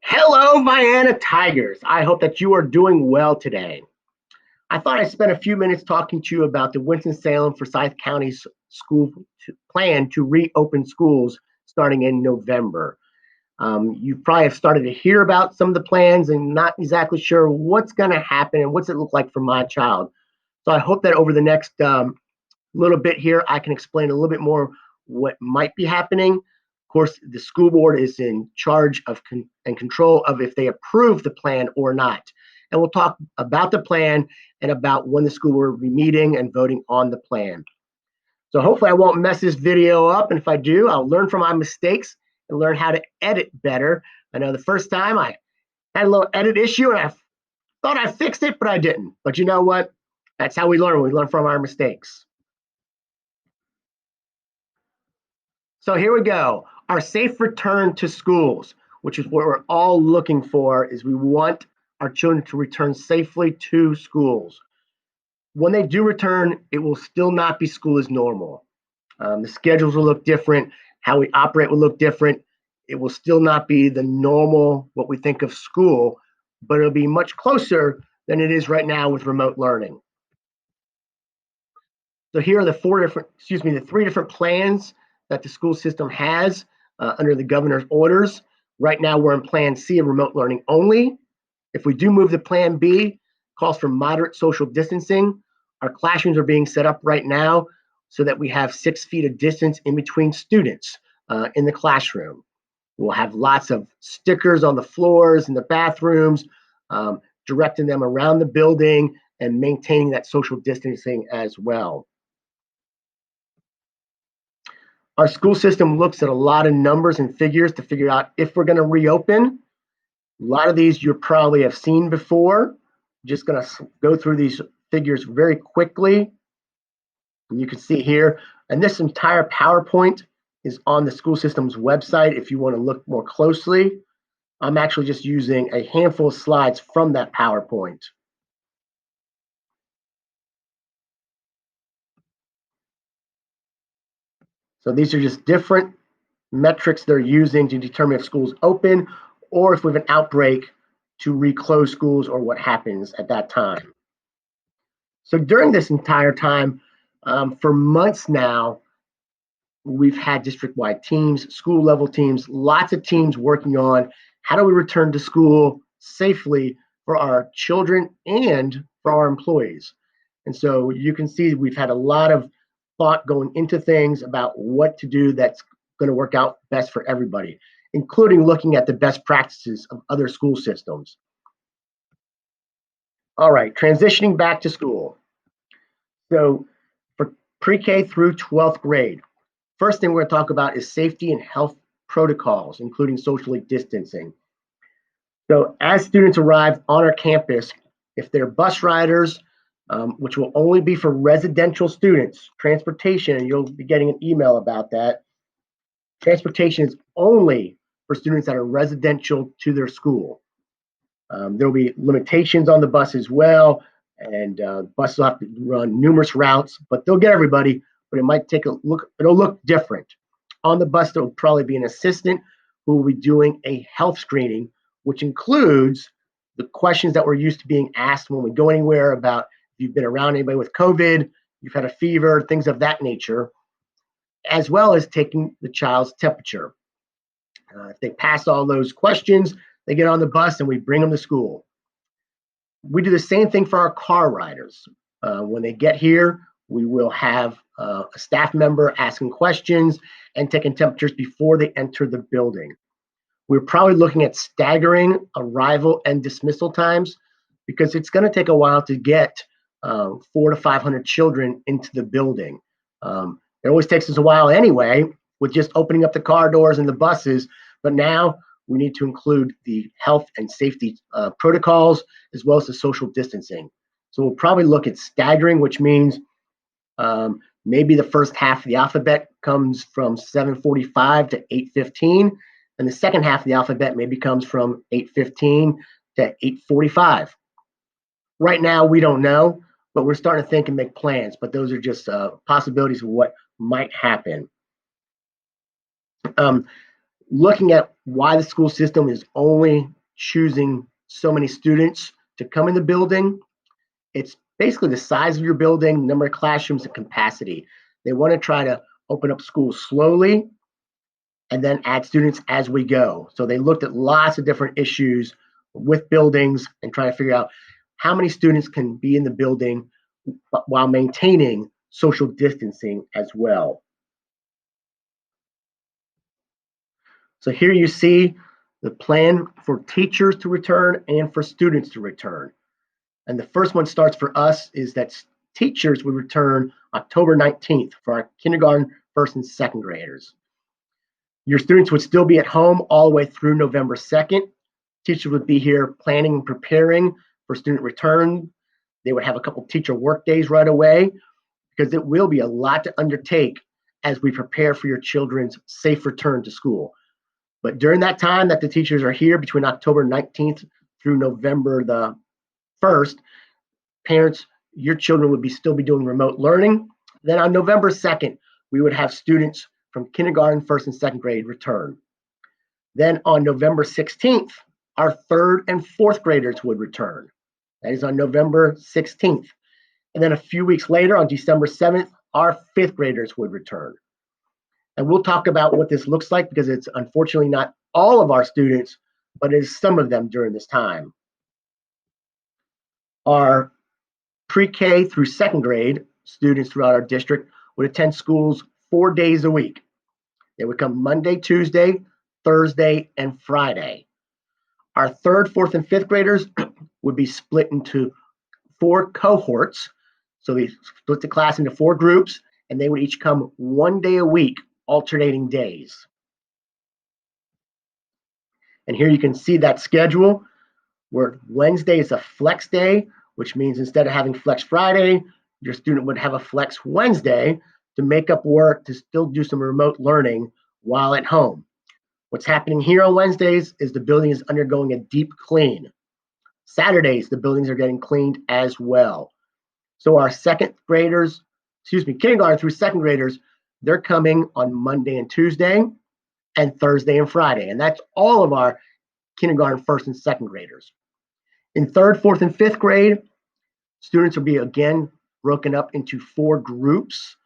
Hello, Vienna Tigers. I hope that you are doing well today. I thought I'd spend a few minutes talking to you about the Winston-Salem Forsyth County's school plan to reopen schools starting in November. You probably have started to hear about some of the plans and not exactly sure what's going to happen and what's it look like for my child. So I hope that over the next little bit here, I can explain a little bit more what might be happening. Of course, the school board is in charge of and control of if they approve the plan or not. And we'll talk about the plan and about when the school board will be meeting and voting on the plan. So hopefully I won't mess this video up. And if I do, I'll learn from my mistakes and learn how to edit better. I know the first time I had a little edit issue and I thought I fixed it, but I didn't. But you know what? That's how we learn. We learn from our mistakes. So here we go. Our safe return to schools, which is what we're all looking for, is we want our children to return safely to schools. When they do return, it will still not be school as normal. The schedules will look different. How we operate will look different. It will still not be the normal, what we think of school, but it'll be much closer than it is right now with remote learning. So here are the three different plans that the school system has under the governor's orders. Right now, we're in Plan C of remote learning only. If we do move to Plan B, calls for moderate social distancing. Our classrooms are being set up right now so that we have 6 feet of distance in between students in the classroom. We'll have lots of stickers on the floors in the bathrooms, directing them around the building and maintaining that social distancing as well. Our school system looks at a lot of numbers and figures to figure out if we're going to reopen. A lot of these you probably have seen before. Just going to go through these figures very quickly. And you can see here, and this entire PowerPoint is on the school system's website if you want to look more closely. I'm actually just using a handful of slides from that PowerPoint. So these are just different metrics they're using to determine if schools open or if we have an outbreak to reclose schools or what happens at that time. So during this entire time, for months now, we've had district-wide teams, school level teams, lots of teams working on how do we return to school safely for our children and for our employees. And so you can see we've had a lot of thought going into things about what to do that's going to work out best for everybody, including looking at the best practices of other school systems. All right, transitioning back to school. So for pre-K through 12th grade, first thing we're going to talk about is safety and health protocols, including socially distancing. So as students arrive on our campus, if they're bus riders, which will only be for residential students, transportation, and you'll be getting an email about that. Transportation is only for students that are residential to their school. There will be limitations on the bus as well, and buses will have to run numerous routes, but they'll get everybody, but it might take a look, it'll look different. On the bus, there will probably be an assistant who will be doing a health screening, which includes the questions that we're used to being asked when we go anywhere about if you've been around anybody with COVID, you've had a fever, things of that nature, as well as taking the child's temperature. If they pass all those questions, they get on the bus and we bring them to school. We do the same thing for our car riders. When they get here, we will have a staff member asking questions and taking temperatures before they enter the building. We're probably looking at staggering arrival and dismissal times because it's going to take a while to get 400 to 500 children into the building. It always takes us a while anyway with just opening up the car doors and the buses, but now we need to include the health and safety protocols as well as the social distancing. So we'll probably look at staggering, which means maybe the first half of the alphabet comes from 7:45 to 8:15, and the second half of the alphabet maybe comes from 8:15 to 8:45. Right now, we don't know, but we're starting to think and make plans, but those are just possibilities of what might happen. looking at why the school system is only choosing so many students to come in the building. It's basically the size of your building, number of classrooms, and capacity. They want to try to open up schools slowly and then add students as we go. So they looked at lots of different issues with buildings and trying to figure out how many students can be in the building while maintaining social distancing as well. So here you see the plan for teachers to return and for students to return. And the first one starts for us is that teachers would return October 19th for our kindergarten, first and second graders. Your students would still be at home all the way through November 2nd. Teachers would be here planning and preparing for student return. They would have a couple teacher work days right away because it will be a lot to undertake as we prepare for your children's safe return to school. But during that time that the teachers are here between October 19th through November the 1st, parents, your children would still be doing remote learning. Then on November 2nd, we would have students from kindergarten, first and second grade return. Then on November 16th, our third and fourth graders would return. That is on November 16th. And then a few weeks later, on December 7th, our fifth graders would return. And we'll talk about what this looks like because it's unfortunately not all of our students, but it is some of them during this time. Our pre-K through second grade students throughout our district would attend schools 4 days a week. They would come Monday, Tuesday, Thursday, and Friday. Our third, fourth, and fifth graders would be split into 4 cohorts. So we split the class into 4 groups, and they would each come 1 day a week, alternating days. And here you can see that schedule where Wednesday is a flex day, which means instead of having flex Friday, your student would have a flex Wednesday to make up work to still do some remote learning while at home. What's happening here on Wednesdays is the building is undergoing a deep clean. Saturdays, the buildings are getting cleaned as well. So our kindergarten through second graders, they're coming on Monday and Tuesday and Thursday and Friday. And that's all of our kindergarten, first and second graders. In third, fourth, and fifth grade, students will be again broken up into 4 groups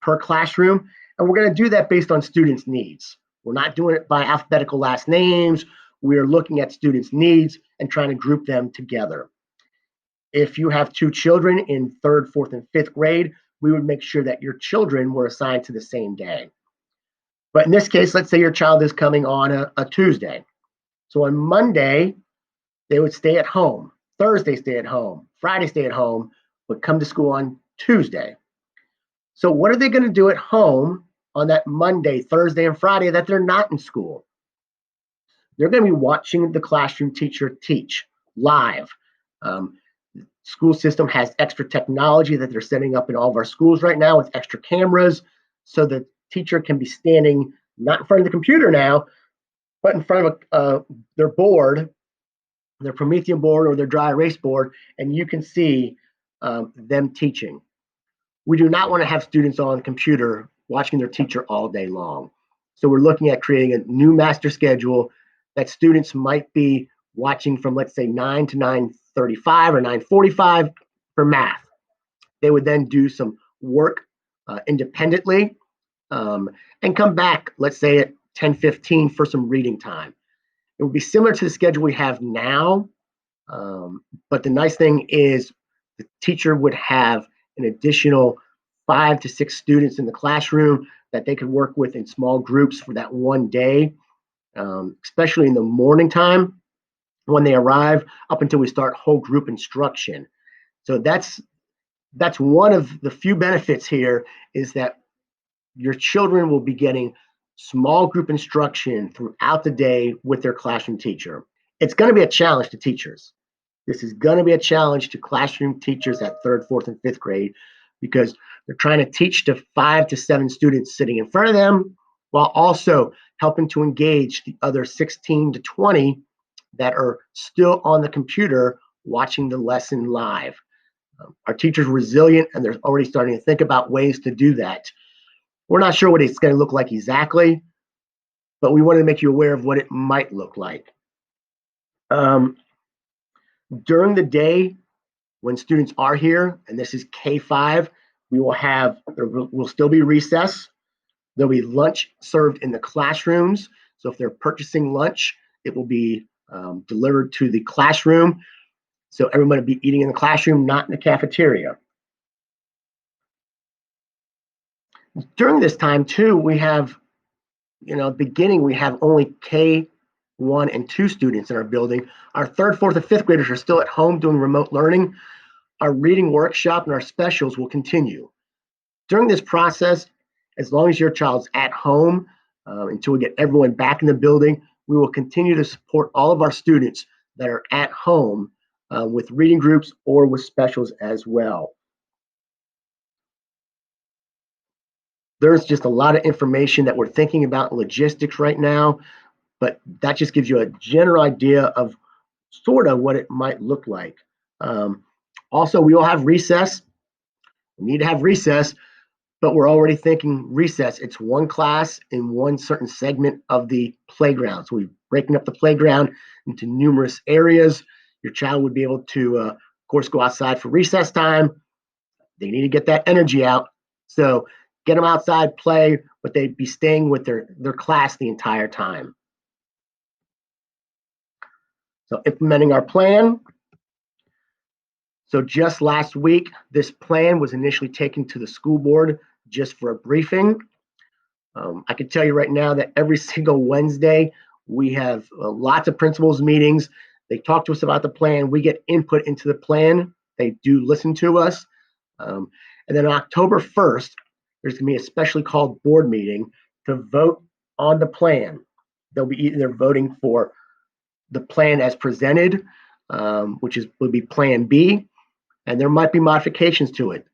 per classroom. And we're going to do that based on students' needs. We're not doing it by alphabetical last names. We are looking at students' needs and trying to group them together. If you have 2 children in third, fourth, and fifth grade, we would make sure that your children were assigned to the same day. But in this case, let's say your child is coming on a Tuesday. So on Monday, they would stay at home. Thursday, stay at home. Friday, stay at home, but come to school on Tuesday. So what are they going to do at home on that Monday, Thursday, and Friday that they're not in school? They're going to be watching the classroom teacher teach live. School system has extra technology that they're setting up in all of our schools right now with extra cameras, so the teacher can be standing not in front of the computer now, but in front of their board, their Promethean board or their dry erase board, and you can see them teaching. We do not want to have students on the computer watching their teacher all day long. So we're looking at creating a new master schedule that students might be watching from, let's say, 9 to 9:35 or 9:45 for math. They would then do some work independently and come back, let's say, at 10:15 for some reading time. It would be similar to the schedule we have now, but the nice thing is the teacher would have an additional 5 to 6 students in the classroom that they could work with in small groups for that one day, especially in the morning time when they arrive up until we start whole group instruction. So that's one of the few benefits here, is that your children will be getting small group instruction throughout the day with their classroom teacher. It's going to be a challenge to teachers. This is going to be a challenge to classroom teachers at third, fourth, and fifth grade because they're trying to teach to 5 to 7 students sitting in front of them while also helping to engage the other 16 to 20 that are still on the computer watching the lesson live. Our teachers are resilient and they're already starting to think about ways to do that. We're not sure what it's going to look like exactly, but we wanted to make you aware of what it might look like. During the day, when students are here, and this is K-5, there will still be recess. There'll be lunch served in the classrooms. So if they're purchasing lunch, it will be delivered to the classroom. So everyone will be eating in the classroom, not in the cafeteria. During this time too, we have, beginning, we have only K1 and 2 students in our building. Our 3rd, 4th, and 5th graders are still at home doing remote learning. Our reading workshop and our specials will continue. During this process, as long as your child's at home, until we get everyone back in the building, we will continue to support all of our students that are at home with reading groups or with specials as well. There's just a lot of information that we're thinking about logistics right now, but that just gives you a general idea of sort of what it might look like. Also, we will have recess. We need to have recess, but we're already thinking recess. It's one class in one certain segment of the playground. So we're breaking up the playground into numerous areas. Your child would be able to, of course, go outside for recess time. They need to get that energy out. So get them outside, play, but they'd be staying with their class the entire time. So implementing our plan. So just last week, this plan was initially taken to the school board just for a briefing. I can tell you right now that every single Wednesday, we have lots of principals meetings. They talk to us about the plan. We get input into the plan. They do listen to us. And then on October 1st, there's going to be a specially called board meeting to vote on the plan. They'll be either voting for the plan as presented, which would be Plan B, and there might be modifications to it.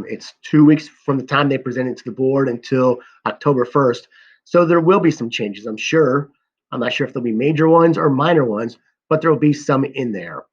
It's 2 weeks from the time they present it to the board until October 1st. So there will be some changes, I'm sure. I'm not sure if there'll be major ones or minor ones, but there will be some in there.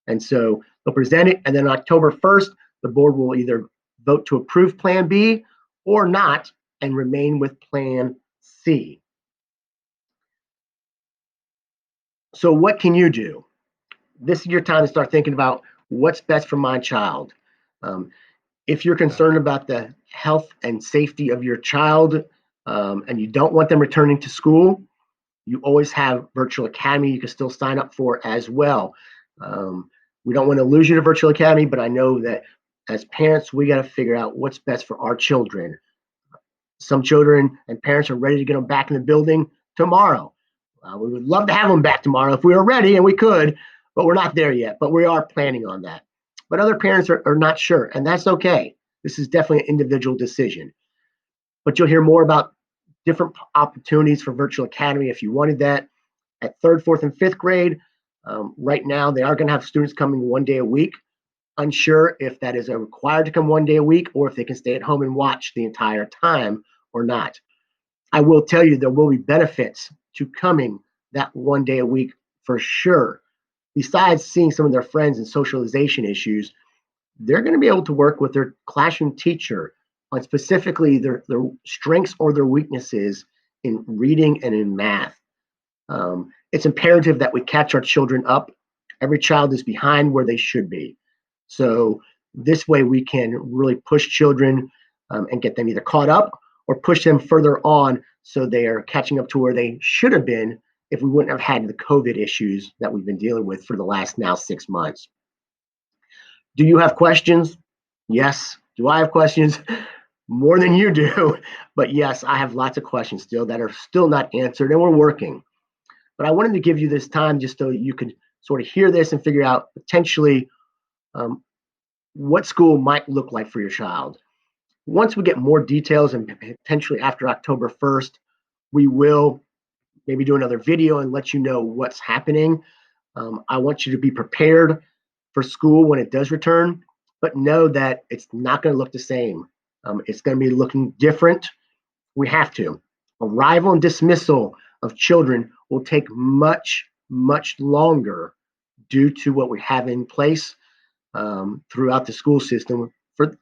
And so they'll present it, and then October 1st, the board will either vote to approve Plan B or not and remain with Plan C. So what can you do? This is your time to start thinking about what's best for my child. If you're concerned about the health and safety of your child and you don't want them returning to school, you always have Virtual Academy you can still sign up for as well. We don't want to lose you to Virtual Academy, but I know that as parents, we got to figure out what's best for our children. Some children and parents are ready to get them back in the building tomorrow. We would love to have them back tomorrow if we were ready, and we could, but we're not there yet, but we are planning on that. But other parents are not sure, and that's okay. This is definitely an individual decision. But you'll hear more about different opportunities for Virtual Academy if you wanted that. At 3rd, 4th, and 5th grade, right now they are going to have students coming 1 day a week. Unsure if that is required to come 1 day a week or if they can stay at home and watch the entire time or not. I will tell you there will be benefits to coming that 1 day a week for sure. Besides seeing some of their friends and socialization issues, they're going to be able to work with their classroom teacher on specifically their strengths or their weaknesses in reading and in math. It's imperative that we catch our children up. Every child is behind where they should be. So this way we can really push children and get them either caught up or push them further on so they are catching up to where they should have been if we wouldn't have had the COVID issues that we've been dealing with for the last now 6 months. Do you have questions? Yes. Do I have questions? More than you do. But yes, I have lots of questions still that are still not answered, and we're working. But I wanted to give you this time just so you could sort of hear this and figure out potentially what school might look like for your child. Once we get more details and potentially after October 1st, we will maybe do another video and let you know what's happening. I want you to be prepared for school when it does return, but know that it's not going to look the same. It's going to be looking different. We have to. Arrival and dismissal of children will take much, much longer due to what we have in place throughout the school system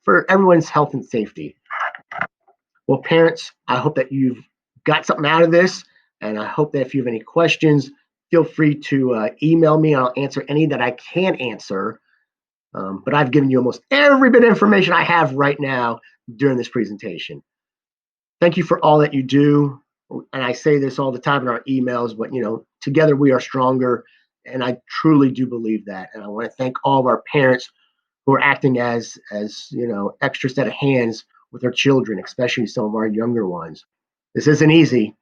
for everyone's health and safety. Well, parents, I hope that you've got something out of this. And I hope that if you have any questions, feel free to email me. I'll answer any that I can answer. But I've given you almost every bit of information I have right now during this presentation. Thank you for all that you do. And I say this all the time in our emails, but together we are stronger. And I truly do believe that. And I want to thank all of our parents who are acting as extra set of hands with our children, especially some of our younger ones. This isn't easy,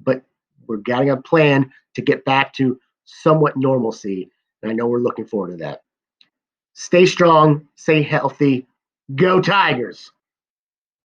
but we're getting a plan to get back to somewhat normalcy. And I know we're looking forward to that. Stay strong, stay healthy, go Tigers.